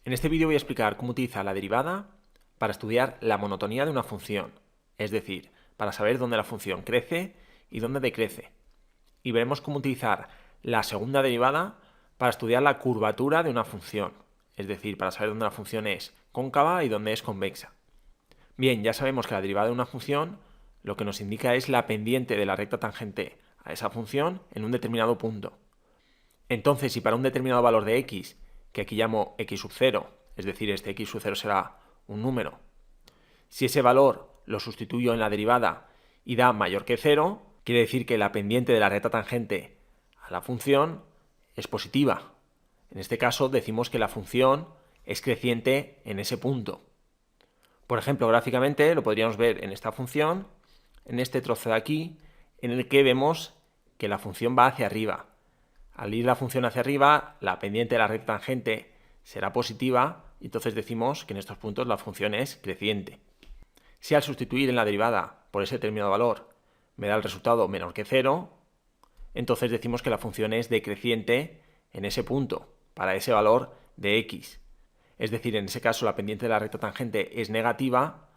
En este vídeo voy a explicar cómo utilizar la derivada para estudiar la monotonía de una función, es decir, para saber dónde la función crece y dónde decrece. Y veremos cómo utilizar la segunda derivada para estudiar la curvatura de una función, es decir, para saber dónde la función es cóncava y dónde es convexa. Bien, ya sabemos que la derivada de una función lo que nos indica es la pendiente de la recta tangente a esa función en un determinado punto. Entonces, si para un determinado valor de x, que aquí llamo x sub 0, es decir, este x sub 0 será un número, si ese valor lo sustituyo en la derivada y da mayor que 0, quiere decir que la pendiente de la recta tangente a la función es positiva. En este caso decimos que la función es creciente en ese punto. Por ejemplo, gráficamente lo podríamos ver en esta función, en este trozo de aquí, en el que vemos que la función va hacia arriba. Al ir la función hacia arriba, la pendiente de la recta tangente será positiva y entonces decimos que en estos puntos la función es creciente. Si al sustituir en la derivada por ese determinado valor me da el resultado menor que 0, entonces decimos que la función es decreciente en ese punto, para ese valor de x. Es decir, en ese caso la pendiente de la recta tangente es negativa,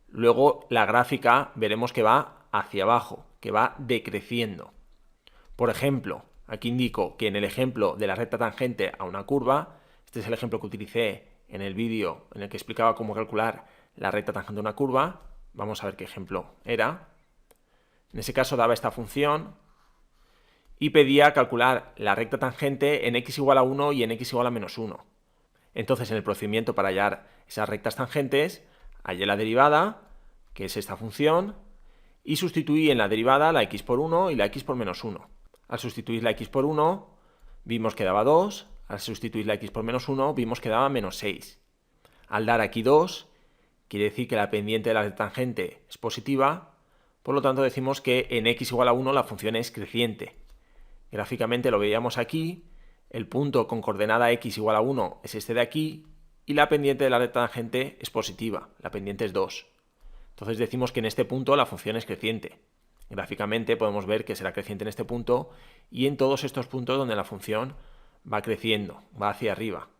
luego la gráfica veremos que va hacia abajo, que va decreciendo. Por ejemplo, aquí indico que en el ejemplo de la recta tangente a una curva, este es el ejemplo que utilicé en el vídeo en el que explicaba cómo calcular la recta tangente a una curva. Vamos a ver qué ejemplo era. En ese caso daba esta función y pedía calcular la recta tangente en x igual a 1 y en x igual a menos 1. Entonces, en el procedimiento para hallar esas rectas tangentes, hallé la derivada, que es esta función, y sustituí en la derivada la x por 1 y la x por menos 1. Al sustituir la x por 1, vimos que daba 2. Al sustituir la x por menos 1, vimos que daba menos 6. Al dar aquí 2, quiere decir que la pendiente de la tangente es positiva, por lo tanto decimos que en x igual a 1 la función es creciente. Gráficamente lo veíamos aquí, el punto con coordenada x igual a 1 es este de aquí, y la pendiente de la recta tangente es positiva, la pendiente es 2. Entonces decimos que en este punto la función es creciente. Gráficamente podemos ver que será creciente en este punto y en todos estos puntos donde la función va creciendo, va hacia arriba.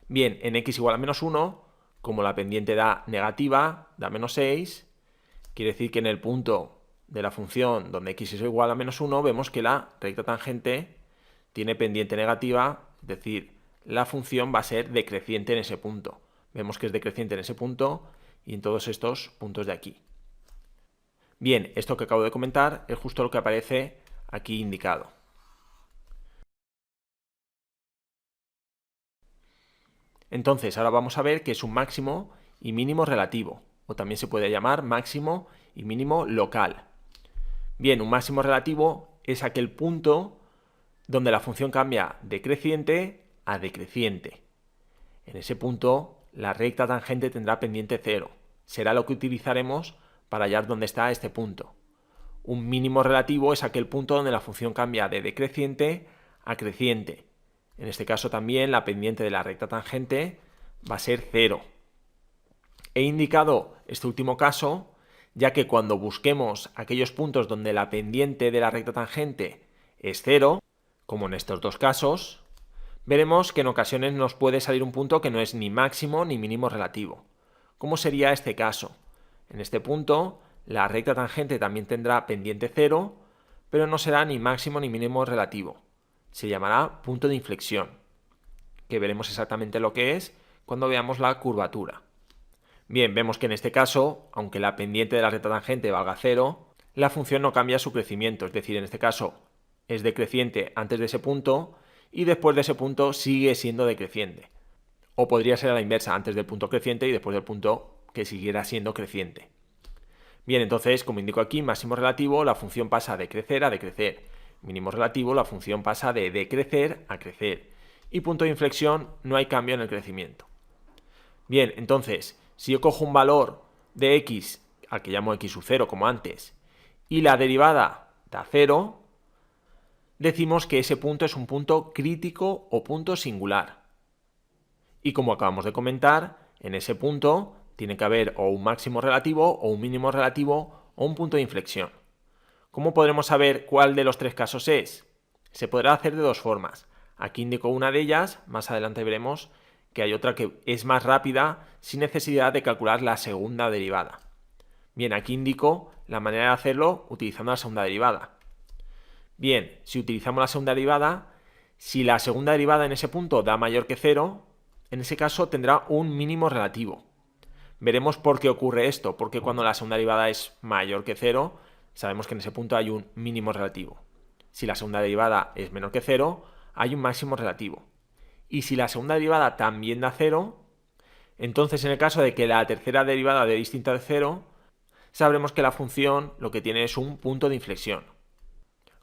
Bien, en x igual a menos 1, como la pendiente da negativa, da menos 6, quiere decir que en el punto de la función donde x es igual a menos 1, vemos que la recta tangente tiene pendiente negativa, es decir, la función va a ser decreciente en ese punto. Vemos que es decreciente en ese punto y en todos estos puntos de aquí. Bien, esto que acabo de comentar es justo lo que aparece aquí indicado. Entonces, ahora vamos a ver qué es un máximo y mínimo relativo, o también se puede llamar máximo y mínimo local. Bien, un máximo relativo es aquel punto donde la función cambia de creciente a decreciente. En ese punto, la recta tangente tendrá pendiente 0. Será lo que utilizaremos para hallar dónde está este punto. Un mínimo relativo es aquel punto donde la función cambia de decreciente a creciente. En este caso también la pendiente de la recta tangente va a ser 0. He indicado este último caso ya que cuando busquemos aquellos puntos donde la pendiente de la recta tangente es 0, como en estos dos casos, veremos que en ocasiones nos puede salir un punto que no es ni máximo ni mínimo relativo. ¿Cómo sería este caso? En este punto, la recta tangente también tendrá pendiente 0, pero no será ni máximo ni mínimo relativo. Se llamará punto de inflexión, que veremos exactamente lo que es cuando veamos la curvatura. Bien, vemos que en este caso, aunque la pendiente de la recta tangente valga 0, la función no cambia su crecimiento, es decir, en este caso es decreciente antes de ese punto y después de ese punto sigue siendo decreciente. O podría ser a la inversa, antes del punto creciente y después del punto que siguiera siendo creciente. Bien, entonces, como indico aquí, máximo relativo, la función pasa de crecer a decrecer. Mínimo relativo, la función pasa de decrecer a crecer. Y punto de inflexión, no hay cambio en el crecimiento. Bien, entonces, si yo cojo un valor de x, al que llamo x sub 0 como antes, y la derivada da 0, decimos que ese punto es un punto crítico o punto singular. Y como acabamos de comentar, en ese punto tiene que haber o un máximo relativo, o un mínimo relativo, o un punto de inflexión. ¿Cómo podremos saber cuál de los tres casos es? Se podrá hacer de dos formas. Aquí indico una de ellas, más adelante veremos que hay otra que es más rápida sin necesidad de calcular la segunda derivada. Bien, aquí indico la manera de hacerlo utilizando la segunda derivada. Bien, si utilizamos la segunda derivada, si la segunda derivada en ese punto da mayor que 0, en ese caso tendrá un mínimo relativo. Veremos por qué ocurre esto, porque cuando la segunda derivada es mayor que 0, sabemos que en ese punto hay un mínimo relativo. Si la segunda derivada es menor que 0, hay un máximo relativo. Y si la segunda derivada también da 0, entonces en el caso de que la tercera derivada dé distinta de 0, sabremos que la función lo que tiene es un punto de inflexión.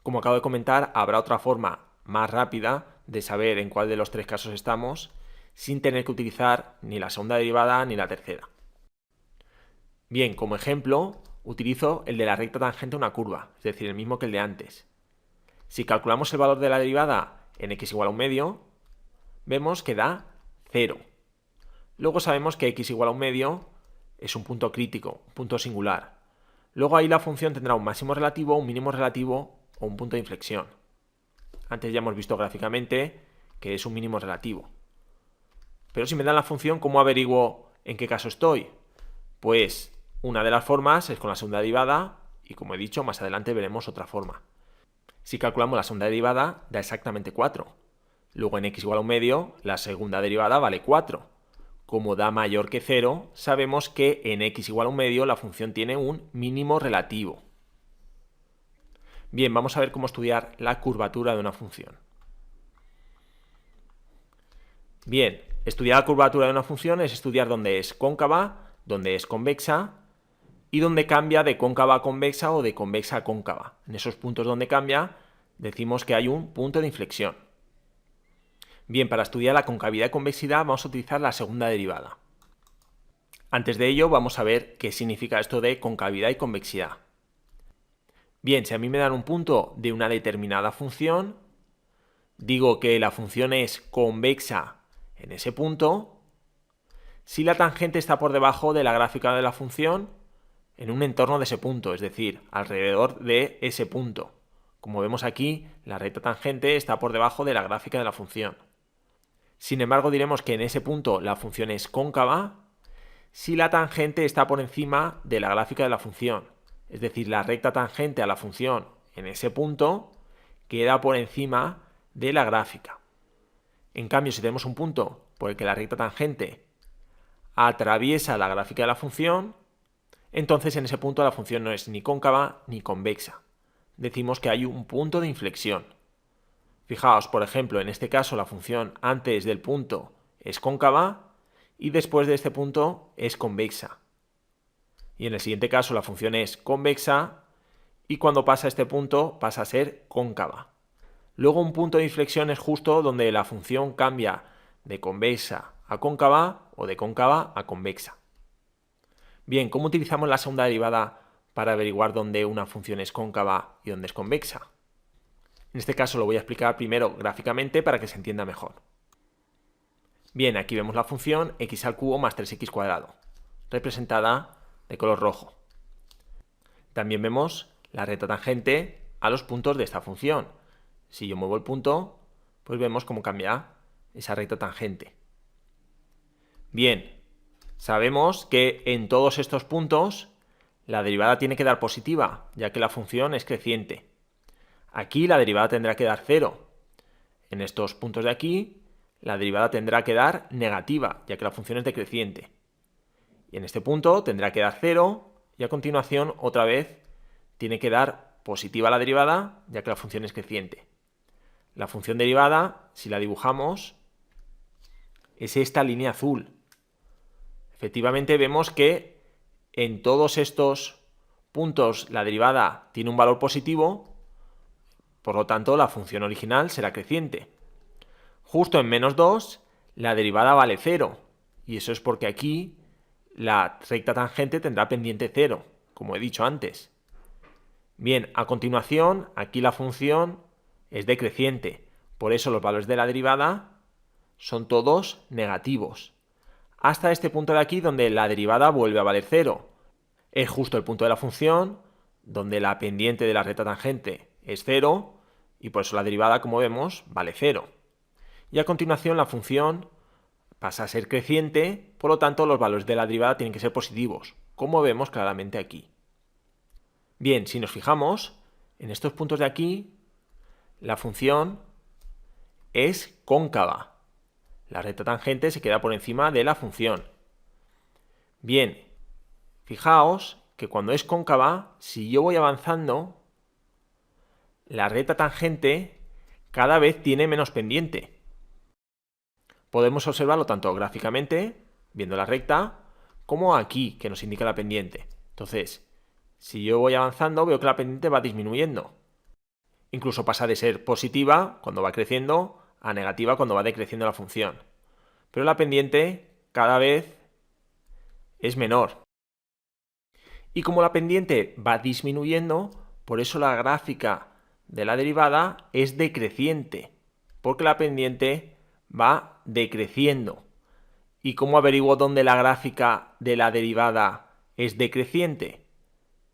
Como acabo de comentar, habrá otra forma más rápida de saber en cuál de los tres casos estamos sin tener que utilizar ni la segunda derivada ni la tercera. Bien, como ejemplo, utilizo el de la recta tangente a una curva, es decir, el mismo que el de antes. Si calculamos el valor de la derivada en x igual a 1/2, vemos que da 0. Luego sabemos que x igual a 1/2 es un punto crítico, un punto singular. Luego ahí la función tendrá un máximo relativo, un mínimo relativo o un punto de inflexión. Antes ya hemos visto gráficamente que es un mínimo relativo. Pero si me dan la función, ¿cómo averiguo en qué caso estoy? Pues una de las formas es con la segunda derivada y, como he dicho, más adelante veremos otra forma. Si calculamos la segunda derivada, da exactamente 4. Luego en x igual a 1/2, la segunda derivada vale 4. Como da mayor que 0, sabemos que en x igual a 1/2 la función tiene un mínimo relativo. Bien, vamos a ver cómo estudiar la curvatura de una función. Bien, estudiar la curvatura de una función es estudiar dónde es cóncava, dónde es convexa y dónde cambia de cóncava a convexa o de convexa a cóncava. En esos puntos donde cambia, decimos que hay un punto de inflexión. Bien, para estudiar la concavidad y convexidad vamos a utilizar la segunda derivada. Antes de ello vamos a ver qué significa esto de concavidad y convexidad. Bien, si a mí me dan un punto de una determinada función, digo que la función es convexa en ese punto si la tangente está por debajo de la gráfica de la función en un entorno de ese punto, es decir, alrededor de ese punto. Como vemos aquí, la recta tangente está por debajo de la gráfica de la función. Sin embargo, diremos que en ese punto la función es cóncava si la tangente está por encima de la gráfica de la función. Es decir, la recta tangente a la función en ese punto queda por encima de la gráfica. En cambio, si tenemos un punto por el que la recta tangente atraviesa la gráfica de la función, entonces en ese punto la función no es ni cóncava ni convexa. Decimos que hay un punto de inflexión. Fijaos, por ejemplo, en este caso la función antes del punto es cóncava y después de este punto es convexa. Y en el siguiente caso la función es convexa y cuando pasa este punto pasa a ser cóncava. Luego un punto de inflexión es justo donde la función cambia de convexa a cóncava o de cóncava a convexa. Bien, ¿cómo utilizamos la segunda derivada para averiguar dónde una función es cóncava y dónde es convexa? En este caso lo voy a explicar primero gráficamente para que se entienda mejor. Bien, aquí vemos la función x al cubo más 3x², representada de color rojo. También vemos la recta tangente a los puntos de esta función. Si yo muevo el punto, pues vemos cómo cambia esa recta tangente. Bien, sabemos que en todos estos puntos la derivada tiene que dar positiva, ya que la función es creciente. Aquí la derivada tendrá que dar 0. En estos puntos de aquí, la derivada tendrá que dar negativa, ya que la función es decreciente. Y en este punto tendrá que dar 0 y a continuación otra vez tiene que dar positiva la derivada, ya que la función es creciente. La función derivada, si la dibujamos, es esta línea azul. Efectivamente vemos que en todos estos puntos la derivada tiene un valor positivo, por lo tanto la función original será creciente. Justo en -2 la derivada vale 0 y eso es porque aquí la recta tangente tendrá pendiente 0, como he dicho antes. Bien, a continuación aquí la función es decreciente, por eso los valores de la derivada son todos negativos. Hasta este punto de aquí donde la derivada vuelve a valer 0. Es justo el punto de la función donde la pendiente de la recta tangente es 0 y por eso la derivada, como vemos, vale 0. Y a continuación la función, pasa a ser creciente, por lo tanto los valores de la derivada tienen que ser positivos, como vemos claramente aquí. Bien, si nos fijamos, en estos puntos de aquí, la función es cóncava. La recta tangente se queda por encima de la función. Bien, fijaos que cuando es cóncava, si yo voy avanzando, la recta tangente cada vez tiene menos pendiente. Podemos observarlo tanto gráficamente, viendo la recta, como aquí, que nos indica la pendiente. Entonces, si yo voy avanzando, veo que la pendiente va disminuyendo. Incluso pasa de ser positiva cuando va creciendo a negativa cuando va decreciendo la función. Pero la pendiente cada vez es menor. Y como la pendiente va disminuyendo, por eso la gráfica de la derivada es decreciente, porque la pendiente va decreciendo. ¿Y cómo averiguo dónde la gráfica de la derivada es decreciente?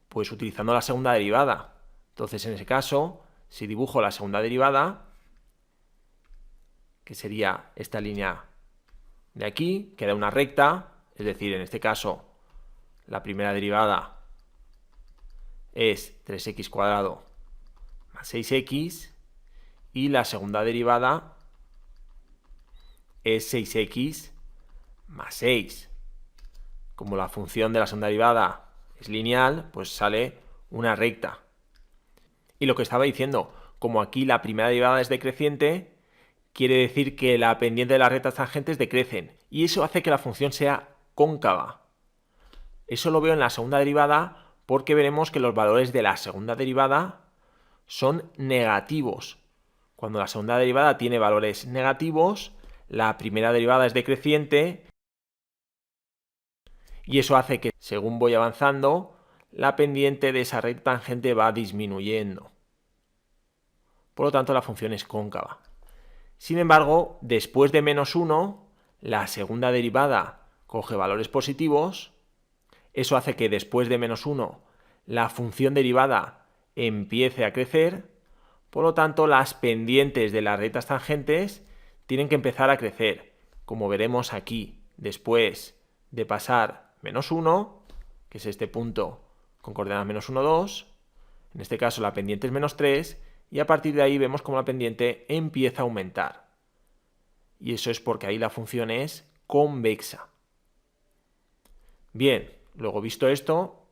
Pues utilizando la segunda derivada. Entonces, en ese caso, si dibujo la segunda derivada, que sería esta línea de aquí, queda una recta, es decir, en este caso, la primera derivada es 3x² más 6x y la segunda derivada es 6x más 6. Como la función de la segunda derivada es lineal, pues sale una recta. Y lo que estaba diciendo, como aquí la primera derivada es decreciente, quiere decir que la pendiente de las rectas tangentes decrecen. Y eso hace que la función sea cóncava. Eso lo veo en la segunda derivada porque veremos que los valores de la segunda derivada son negativos. Cuando la segunda derivada tiene valores negativos, la primera derivada es decreciente y eso hace que, según voy avanzando, la pendiente de esa recta tangente va disminuyendo. Por lo tanto, la función es cóncava. Sin embargo, después de -1, la segunda derivada coge valores positivos. Eso hace que después de -1 la función derivada empiece a crecer. Por lo tanto, las pendientes de las rectas tangentes tienen que empezar a crecer, como veremos aquí, después de pasar -1, que es este punto con coordenadas -1, 2. En este caso la pendiente es -3 y a partir de ahí vemos como la pendiente empieza a aumentar. Y eso es porque ahí la función es convexa. Bien, luego visto esto,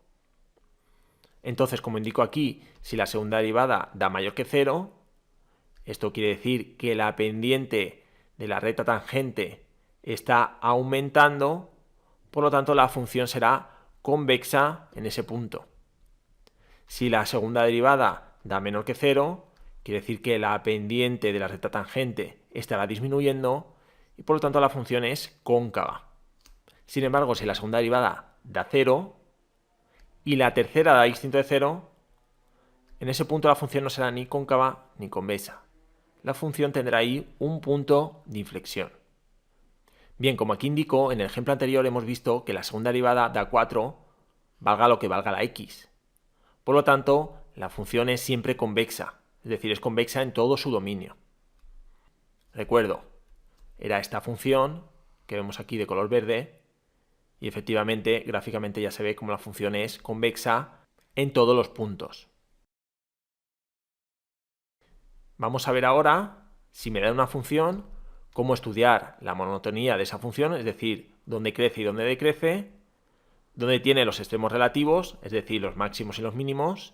entonces como indico aquí, si la segunda derivada da mayor que 0, esto quiere decir que la pendiente de la recta tangente está aumentando, por lo tanto la función será convexa en ese punto. Si la segunda derivada da menor que 0, quiere decir que la pendiente de la recta tangente estará disminuyendo y por lo tanto la función es cóncava. Sin embargo, si la segunda derivada da 0 y la tercera da distinto de 0, en ese punto la función no será ni cóncava ni convexa. La función tendrá ahí un punto de inflexión. Bien, como aquí indico, en el ejemplo anterior hemos visto que la segunda derivada da 4, valga lo que valga la x. Por lo tanto, la función es siempre convexa, es decir, es convexa en todo su dominio. Recuerdo, era esta función que vemos aquí de color verde y efectivamente, gráficamente ya se ve como la función es convexa en todos los puntos. Vamos a ver ahora, si me da una función, cómo estudiar la monotonía de esa función, es decir, dónde crece y dónde decrece, dónde tiene los extremos relativos, es decir, los máximos y los mínimos,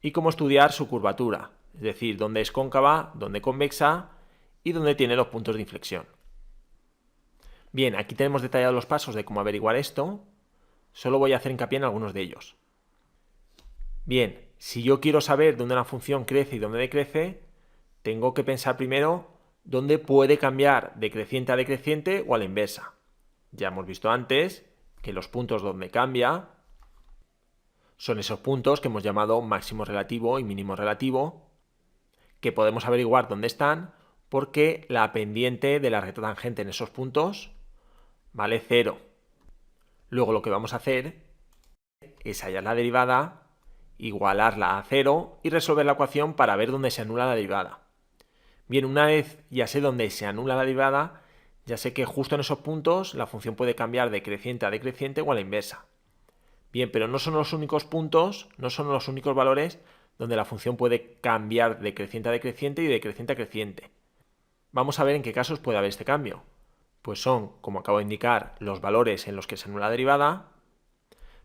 y cómo estudiar su curvatura, es decir, dónde es cóncava, dónde convexa y dónde tiene los puntos de inflexión. Bien, aquí tenemos detallados los pasos de cómo averiguar esto, solo voy a hacer hincapié en algunos de ellos. Bien, si yo quiero saber dónde una función crece y dónde decrece, tengo que pensar primero dónde puede cambiar de creciente a decreciente o a la inversa. Ya hemos visto antes que los puntos donde cambia son esos puntos que hemos llamado máximo relativo y mínimo relativo, que podemos averiguar dónde están porque la pendiente de la recta tangente en esos puntos vale 0. Luego lo que vamos a hacer es hallar la derivada, igualarla a 0 y resolver la ecuación para ver dónde se anula la derivada. Bien, una vez ya sé dónde se anula la derivada, Ya sé que justo en esos puntos la función puede cambiar de creciente a decreciente o a la inversa. Bien, pero no son los únicos puntos, no son los únicos valores donde la función puede cambiar de creciente a decreciente y de creciente a creciente. Vamos a ver en qué casos puede haber este cambio. Pues son, como acabo de indicar, los valores en los que se anula la derivada,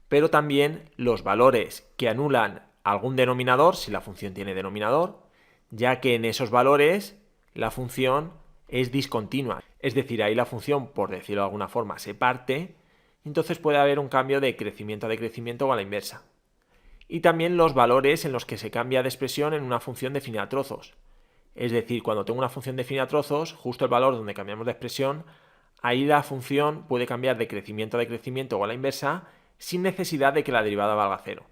pero también los valores que anulan algún denominador, si la función tiene denominador, ya que en esos valores la función es discontinua. Es decir, ahí la función, por decirlo de alguna forma, se parte, entonces puede haber un cambio de crecimiento a decrecimiento o a la inversa. Y también los valores en los que se cambia de expresión en una función definida a trozos. Es decir, cuando tengo una función definida a trozos, justo el valor donde cambiamos de expresión, ahí la función puede cambiar de crecimiento a decrecimiento o a la inversa sin necesidad de que la derivada valga cero.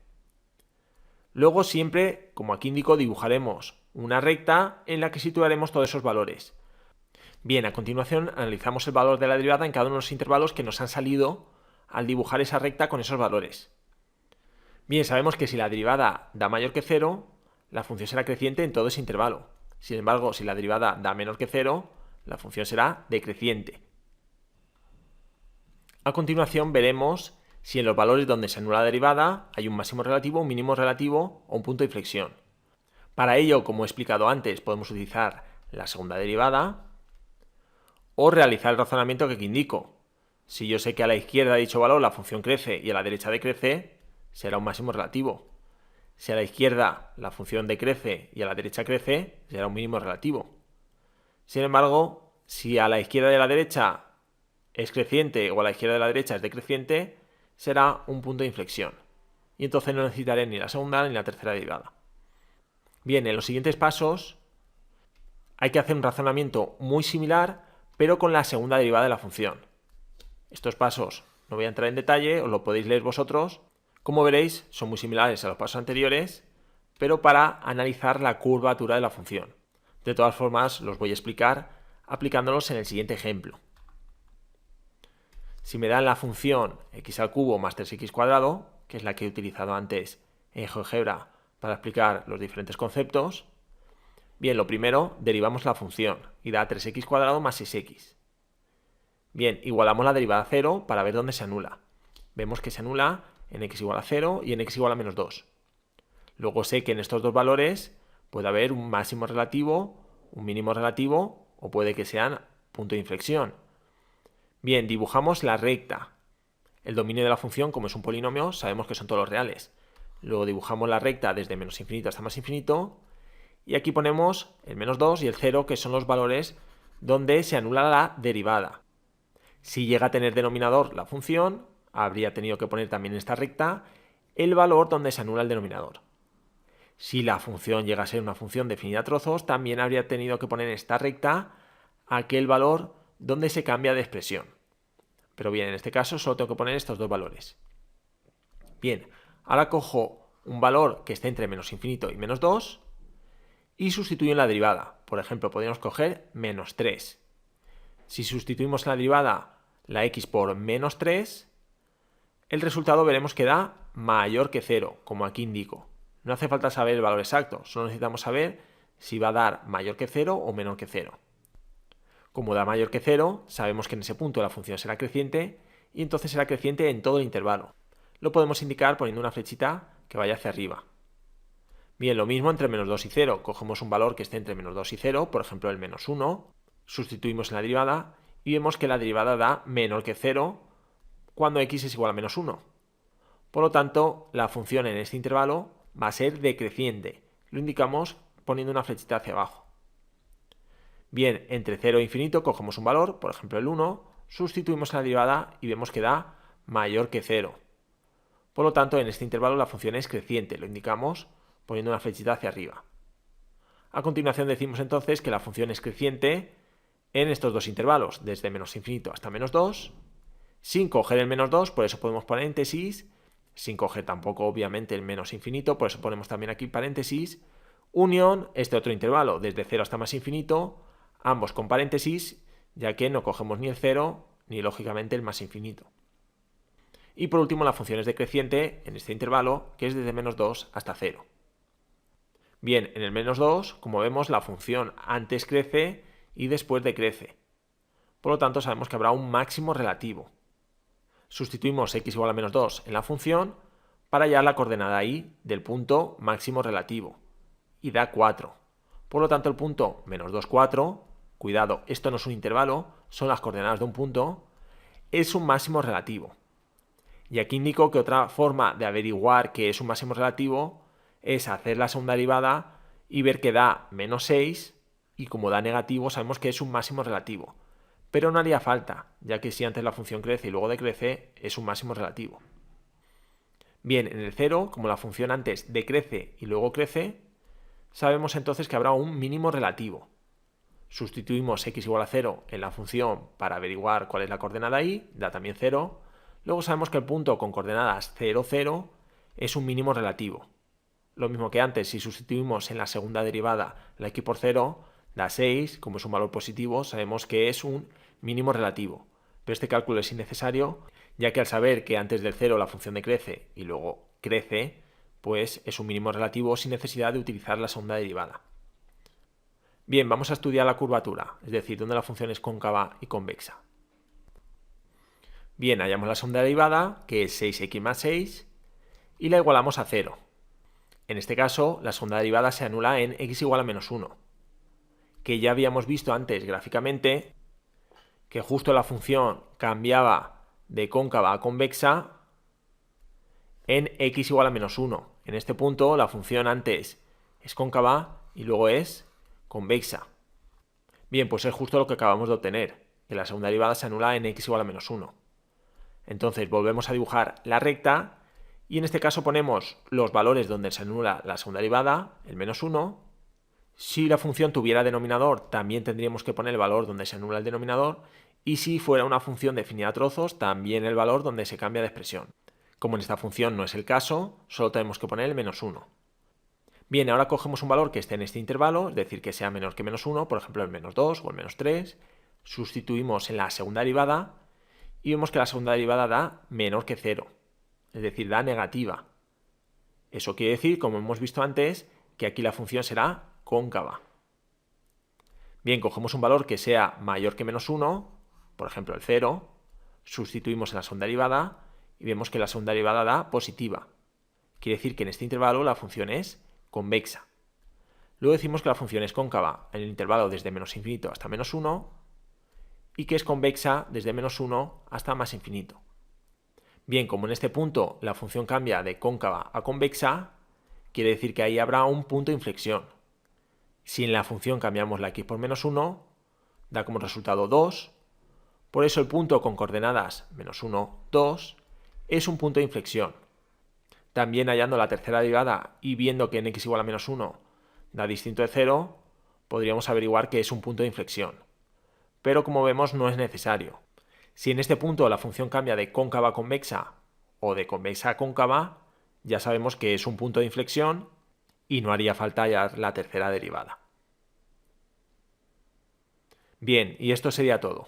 Luego siempre, como aquí indico, dibujaremos una recta en la que situaremos todos esos valores. Bien, a continuación analizamos el valor de la derivada en cada uno de los intervalos que nos han salido al dibujar esa recta con esos valores. Bien, sabemos que si la derivada da mayor que 0, la función será creciente en todo ese intervalo. Sin embargo, si la derivada da menor que 0, la función será decreciente. A continuación veremos si en los valores donde se anula la derivada hay un máximo relativo, un mínimo relativo o un punto de inflexión. Para ello, como he explicado antes, podemos utilizar la segunda derivada o realizar el razonamiento que aquí indico. Si yo sé que a la izquierda de dicho valor la función crece y a la derecha decrece, será un máximo relativo. Si a la izquierda la función decrece y a la derecha crece, será un mínimo relativo. Sin embargo, si a la izquierda y a la derecha es creciente o a la izquierda de la derecha es decreciente, será un punto de inflexión. Y entonces no necesitaré ni la segunda ni la tercera derivada. Bien, en los siguientes pasos hay que hacer un razonamiento muy similar, pero con la segunda derivada de la función. Estos pasos no voy a entrar en detalle, os lo podéis leer vosotros. Como veréis, son muy similares a los pasos anteriores, pero para analizar la curvatura de la función. De todas formas, los voy a explicar aplicándolos en el siguiente ejemplo. Si me dan la función x al cubo más 3x cuadrado, que es la que he utilizado antes en GeoGebra para explicar los diferentes conceptos, bien, lo primero, derivamos la función y da 3x cuadrado más 6x. Bien, igualamos la derivada a 0 para ver dónde se anula. Vemos que se anula en x igual a 0 y en x igual a menos 2. Luego sé que en estos dos valores puede haber un máximo relativo, un mínimo relativo o puede que sean punto de inflexión. Bien, dibujamos la recta. El dominio de la función, como es un polinomio, sabemos que son todos los reales. Luego dibujamos la recta desde menos infinito hasta más infinito y aquí ponemos el menos 2 y el 0, que son los valores donde se anula la derivada. Si llega a tener denominador la función, habría tenido que poner también en esta recta el valor donde se anula el denominador. Si la función llega a ser una función definida a trozos, también habría tenido que poner en esta recta aquel valor donde se cambia de expresión. Pero bien, en este caso solo tengo que poner estos dos valores. Bien, ahora cojo un valor que esté entre menos infinito y menos 2 y sustituyo en la derivada. Por ejemplo, podríamos coger menos 3. Si sustituimos en la derivada la x por menos 3, el resultado veremos que da mayor que 0, como aquí indico. No hace falta saber el valor exacto, solo necesitamos saber si va a dar mayor que 0 o menor que 0. Como da mayor que 0, sabemos que en ese punto la función será creciente y entonces será creciente en todo el intervalo. Lo podemos indicar poniendo una flechita que vaya hacia arriba. Bien, lo mismo entre menos 2 y 0. Cogemos un valor que esté entre menos 2 y 0, por ejemplo el menos 1, sustituimos en la derivada y vemos que la derivada da menor que 0 cuando x es igual a menos 1. Por lo tanto, la función en este intervalo va a ser decreciente. Lo indicamos poniendo una flechita hacia abajo. Bien, entre 0 e infinito cogemos un valor, por ejemplo el 1, sustituimos en la derivada y vemos que da mayor que 0. Por lo tanto, en este intervalo la función es creciente, lo indicamos poniendo una flechita hacia arriba. A continuación decimos entonces que la función es creciente en estos dos intervalos, desde menos infinito hasta menos 2, sin coger el menos 2, por eso ponemos paréntesis, sin coger tampoco obviamente el menos infinito, por eso ponemos también aquí paréntesis, unión este otro intervalo, desde 0 hasta más infinito, ambos con paréntesis, ya que no cogemos ni el 0 ni lógicamente el más infinito. Y por último la función es decreciente en este intervalo, que es desde menos 2 hasta 0. Bien, en el menos 2, como vemos, la función antes crece y después decrece. Por lo tanto, sabemos que habrá un máximo relativo. Sustituimos x igual a menos 2 en la función para hallar la coordenada y del punto máximo relativo, y da 4. Por lo tanto, el punto menos 2, 4, cuidado, esto no es un intervalo, son las coordenadas de un punto, es un máximo relativo. Y aquí indico que otra forma de averiguar que es un máximo relativo es hacer la segunda derivada y ver que da menos 6, y como da negativo sabemos que es un máximo relativo. Pero no haría falta, ya que si antes la función crece y luego decrece, es un máximo relativo. Bien, en el 0, como la función antes decrece y luego crece, sabemos entonces que habrá un mínimo relativo. Sustituimos x igual a 0 en la función para averiguar cuál es la coordenada y, da también 0. Luego sabemos que el punto con coordenadas 0, 0 es un mínimo relativo. Lo mismo que antes, si sustituimos en la segunda derivada la x por 0, da 6, como es un valor positivo, sabemos que es un mínimo relativo. Pero este cálculo es innecesario, ya que al saber que antes del 0 la función decrece y luego crece, pues es un mínimo relativo sin necesidad de utilizar la segunda derivada. Bien, vamos a estudiar la curvatura, es decir, donde la función es cóncava y convexa. Bien, hallamos la segunda derivada, que es 6x más 6, y la igualamos a 0. En este caso, la segunda derivada se anula en x igual a menos 1, que ya habíamos visto antes gráficamente que justo la función cambiaba de cóncava a convexa en x igual a menos 1. En este punto, la función antes es cóncava y luego es convexa. Bien, pues es justo lo que acabamos de obtener, que la segunda derivada se anula en x igual a menos 1. Entonces volvemos a dibujar la recta y en este caso ponemos los valores donde se anula la segunda derivada, el menos 1. Si la función tuviera denominador, también tendríamos que poner el valor donde se anula el denominador, y si fuera una función definida a trozos, también el valor donde se cambia de expresión. Como en esta función no es el caso, solo tenemos que poner el menos 1. Bien, ahora cogemos un valor que esté en este intervalo, es decir, que sea menor que menos 1, por ejemplo el menos 2 o el menos 3, sustituimos en la segunda derivada y vemos que la segunda derivada da menor que 0, es decir, da negativa. Eso quiere decir, como hemos visto antes, que aquí la función será cóncava. Bien, cogemos un valor que sea mayor que menos 1, por ejemplo el 0, sustituimos en la segunda derivada y vemos que la segunda derivada da positiva. Quiere decir que en este intervalo la función es convexa. Luego decimos que la función es cóncava en el intervalo desde menos infinito hasta menos 1 y que es convexa desde menos 1 hasta más infinito. Bien, como en este punto la función cambia de cóncava a convexa, quiere decir que ahí habrá un punto de inflexión. Si en la función cambiamos la x por menos 1, da como resultado 2, por eso el punto con coordenadas menos 1, 2, es un punto de inflexión. También hallando la tercera derivada y viendo que en x igual a menos 1 da distinto de 0, podríamos averiguar que es un punto de inflexión. Pero como vemos no es necesario. Si en este punto la función cambia de cóncava a convexa o de convexa a cóncava, ya sabemos que es un punto de inflexión y no haría falta hallar la tercera derivada. Bien, y esto sería todo.